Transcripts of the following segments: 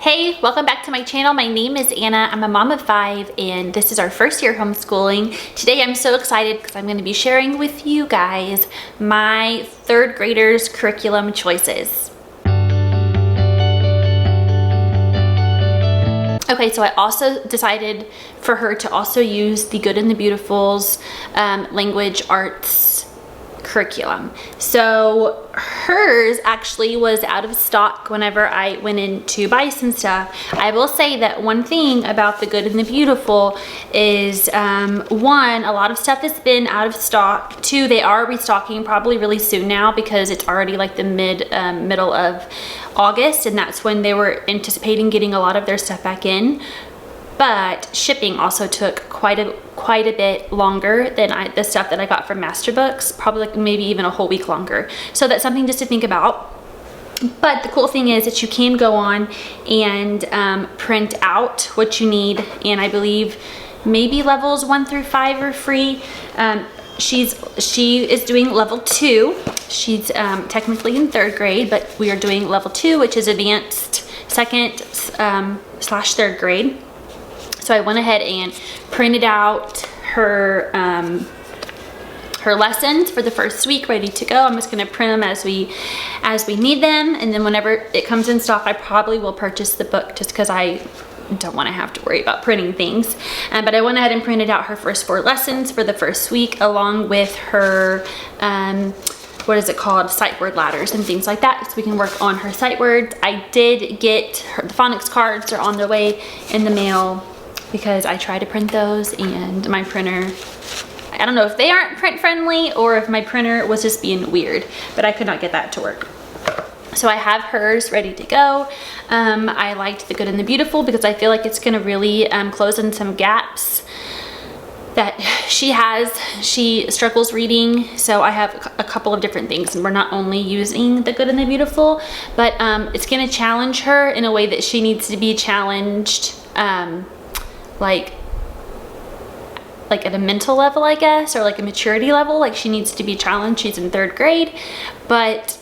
Hey, welcome back to my channel. My name is Anna. I'm a mom of 5 and this is our first year homeschooling. Today I'm so excited because I'm going to be sharing with you guys my 3rd graders curriculum choices. Okay, so I also decided for her to also use the Good and the Beautiful's language arts curriculum. So hers actually was out of stock whenever I went in to buy some stuff. I will say that one thing about the Good and the Beautiful is one, a lot of stuff has been out of stock. 2, they are restocking probably really soon now because it's already like the middle of August, and that's when they were anticipating getting a lot of their stuff back in. But shipping also took quite a bit longer than the stuff that I got from Masterbooks, probably like maybe even a whole week longer. So that's something just to think about. But the cool thing is that you can go on and print out what you need, and I believe maybe levels 1 through 5 are free. She is doing level 2. She's technically in 3rd grade, but we are doing level 2, which is advanced 2nd / 3rd grade. So I went ahead and printed out her her lessons for the first week ready to go. I'm just going to print them as we need them, and then whenever it comes in stock I probably will purchase the book just because I don't want to have to worry about printing things. But I went ahead and printed out her first 4 lessons for the first week, along with her what is it called, sight word ladders and things like that, so we can work on her sight words. I did get her, the phonics cards are on their way in the mail because I tried to print those and my printer, I don't know if they aren't print friendly or if my printer was just being weird, but I could not get that to work. So I have hers ready to go. I liked the Good and the Beautiful because I feel like it's gonna really close in some gaps that she has. She struggles reading, so I have a couple of different things, and we're not only using the Good and the Beautiful, but it's gonna challenge her in a way that she needs to be challenged, like at a mental level, I guess, or like a maturity level. Like she needs to be challenged. She's in 3rd grade, but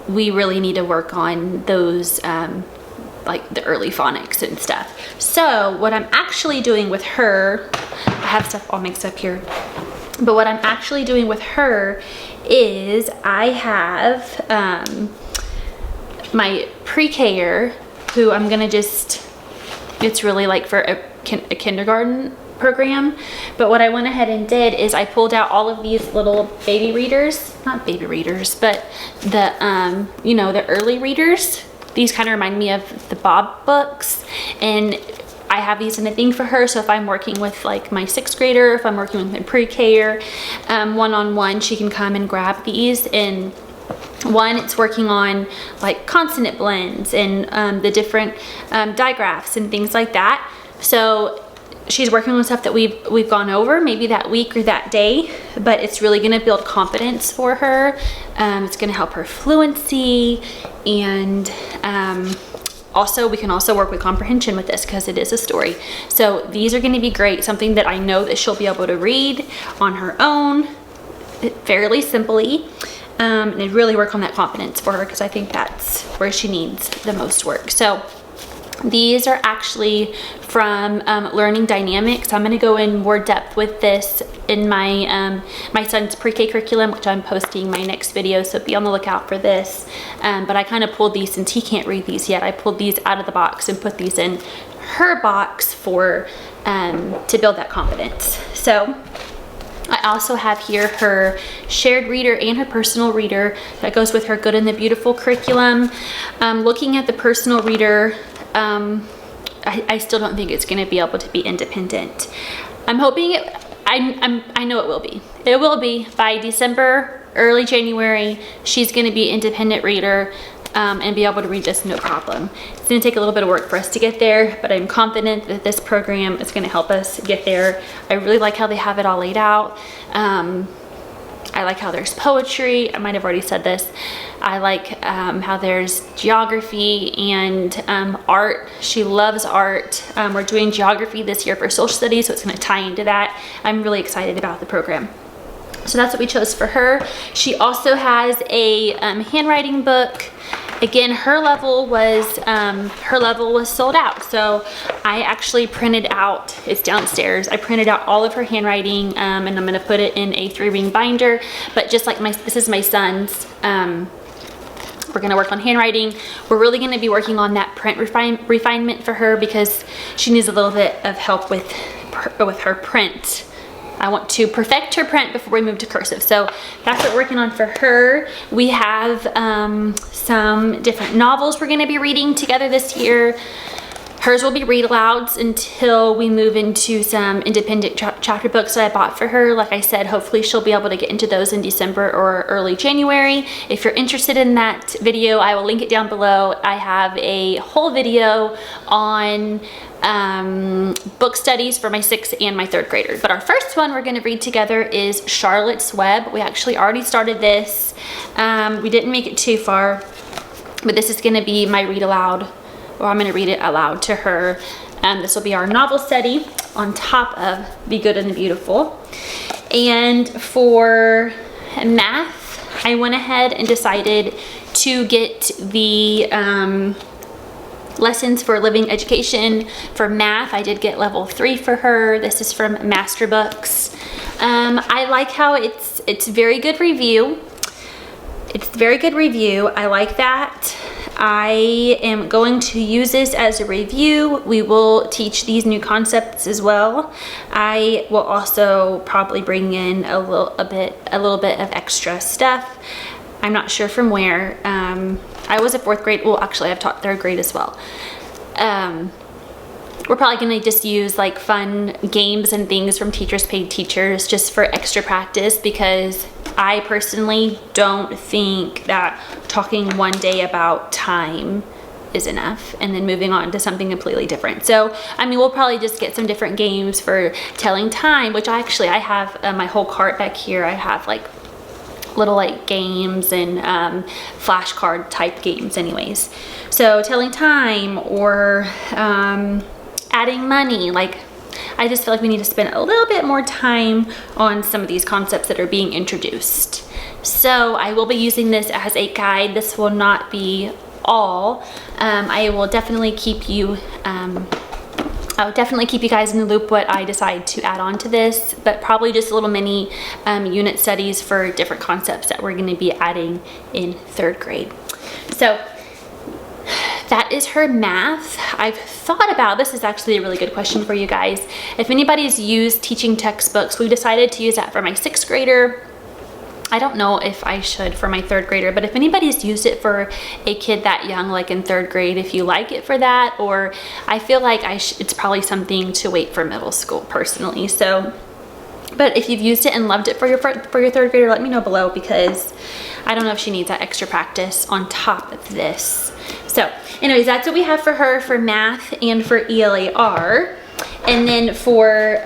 we really need to work on those like the early phonics and stuff. So what I'm actually doing with her, I have stuff all mixed up here, but what I'm actually doing with her is I have my pre-K-er, who I'm gonna just, it's really like for a kindergarten program, but what I went ahead and did is I pulled out all of these little baby readers, not baby readers, but the you know, the early readers. These kind of remind me of the Bob books, and I have these in a thing for her. So if I'm working with like my 6th grader, if I'm working with my pre-K-er one-on-one, she can come and grab these. And one, it's working on like consonant blends and the different digraphs and things like that. So she's working on stuff that we've gone over maybe that week or that day, but it's really going to build confidence for her. It's going to help her fluency, and also we can also work with comprehension with this because it is a story. So these are going to be great, something that I know that she'll be able to read on her own fairly simply, and really work on that confidence for her, because I think that's where she needs the most work. So these are actually from Learning Dynamics. I'm going to go in more depth with this in my my son's pre-K curriculum, which I'm posting my next video, so be on the lookout for this. But I kind of pulled these, since he can't read these yet, I pulled these out of the box and put these in her box for to build that confidence. So I also have here her shared reader and her personal reader that goes with her Good and the Beautiful curriculum. Looking at the personal reader, I still don't think it's going to be able to be independent. I'm hoping it, I know it will be. It will be by December, early January. She's going to be an independent reader and be able to read this no problem. It's going to take a little bit of work for us to get there, but I'm confident that this program is going to help us get there. I really like how they have it all laid out. I like how there's poetry. I might have already said this. I like how there's geography and art. She loves art. We're doing geography this year for social studies, so it's going to tie into that. I'm really excited about the program. So that's what we chose for her. She also has a handwriting book again, her level was sold out. So I actually printed out, it's downstairs, I printed out all of her handwriting, and I'm gonna put it in a 3-ring binder. But just like this is my son's, we're gonna work on handwriting. We're really gonna be working on that print refinement for her, because she needs a little bit of help with her print. I want to perfect her print before we move to cursive. So that's what we're working on for her. We have some different novels we're gonna be reading together this year. Hers will be read alouds until we move into some independent chapter books that I bought for her. Like I said, hopefully she'll be able to get into those in December or early January. If you're interested in that video, I will link it down below. I have a whole video on book studies for my 6th and my 3rd graders. But our first one we're gonna read together is Charlotte's Web. We actually already started this. We didn't make it too far, but this is gonna be my read aloud, or I'm gonna read it aloud to her. This will be our novel study on top of Be Good and the Beautiful. And for math, I went ahead and decided to get the lessons for living education. For math, I did get level 3 for her. This is from Master Books. I like how it's very good review. It's very good review. I like that. I am going to use this as a review. We will teach these new concepts as well. I will also probably bring in a little bit of extra stuff. I'm not sure from where. I was a 4th grade. Well, actually, I've taught 3rd grade as well. We're probably gonna just use like fun games and things from Teachers Paid Teachers just for extra practice, because I personally don't think that talking one day about time is enough and then moving on to something completely different. So, I mean, we'll probably just get some different games for telling time, which I have my whole cart back here. I have like little like games and flashcard type games anyways. So telling time or adding money, like I just feel like we need to spend a little bit more time on some of these concepts that are being introduced. So I will be using this as a guide. This will not be all. I will definitely keep you I'll definitely keep you guys in the loop what I decide to add on to this, but probably just little mini unit studies for different concepts that we're going to be adding in 3rd grade. So that is her math. I've thought about, this is actually a really good question for you guys. If anybody's used teaching textbooks, we decided to use that for my 6th grader. I don't know if I should for my 3rd grader, but if anybody's used it for a kid that young, like in 3rd grade, if you like it for that, or I feel like it's probably something to wait for middle school personally. So, but if you've used it and loved it for your 3rd grader, let me know below, because I don't know if she needs that extra practice on top of this. So anyways, that's what we have for her for math and for ELAR. And then for,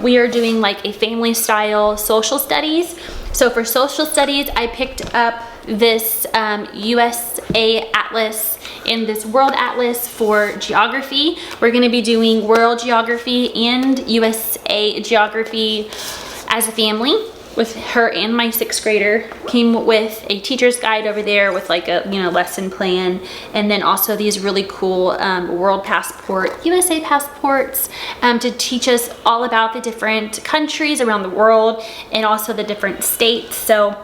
we are doing like a family style social studies. So for social studies, I picked up this USA Atlas and this World Atlas for geography. We're gonna be doing World Geography and USA Geography as a family with her and my 6th grader. Came with a teacher's guide over there with like a lesson plan, and then also these really cool World Passport, USA passports to teach us all about the different countries around the world and also the different states. So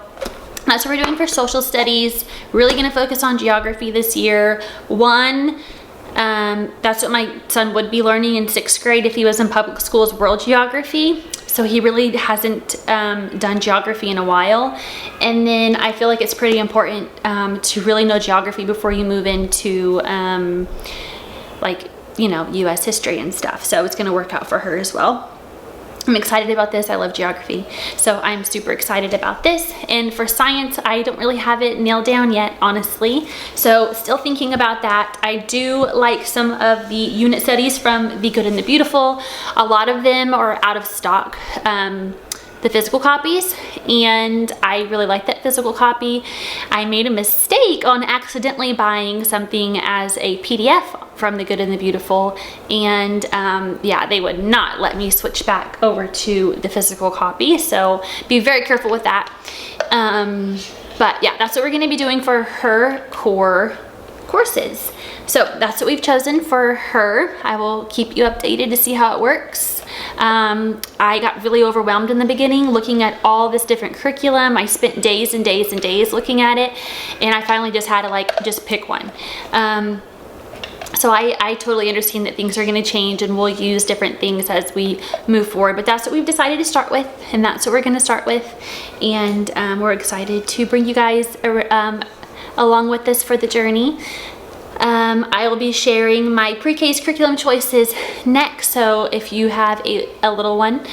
that's what we're doing for social studies. Really gonna focus on geography this year. That's what my son would be learning in 6th grade if he was in public schools, world geography. So he really hasn't done geography in a while. And then I feel like it's pretty important to really know geography before you move into US history and stuff. So it's gonna work out for her as well. I'm excited about this. I love geography. So I'm super excited about this. And for science, I don't really have it nailed down yet, honestly. So still thinking about that. I do like some of the unit studies from Be Good and the Beautiful. A lot of them are out of stock, the physical copies, and I really like that physical copy. I made a mistake on accidentally buying something as a PDF from The Good and the Beautiful, and yeah, they would not let me switch back over to the physical copy, so be very careful with that. But yeah, that's what we're going to be doing for her core courses. So that's what we've chosen for her. I will keep you updated to see how it works. I got really overwhelmed in the beginning looking at all this different curriculum. I spent days and days and days looking at it, and I finally just had to like just pick one. So I totally understand that things are going to change and we'll use different things as we move forward, but that's what we've decided to start with, and that's what we're going to start with. And we're excited to bring you guys along with us for the journey. I will be sharing my pre-K's curriculum choices next, so if you have a little one,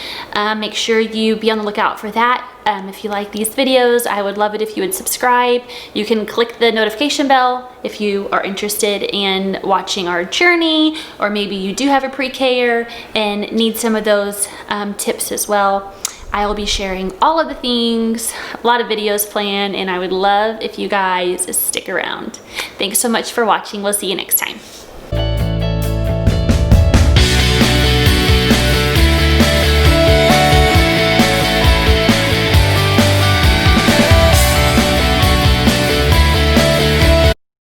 make sure you be on the lookout for that. If you like these videos, I would love it if you would subscribe. You can click the notification bell if you are interested in watching our journey, or maybe you do have a pre-K'er and need some of those tips as well. I will be sharing all of the things, a lot of videos planned, and I would love if you guys stick around. Thanks so much for watching. We'll see you next time.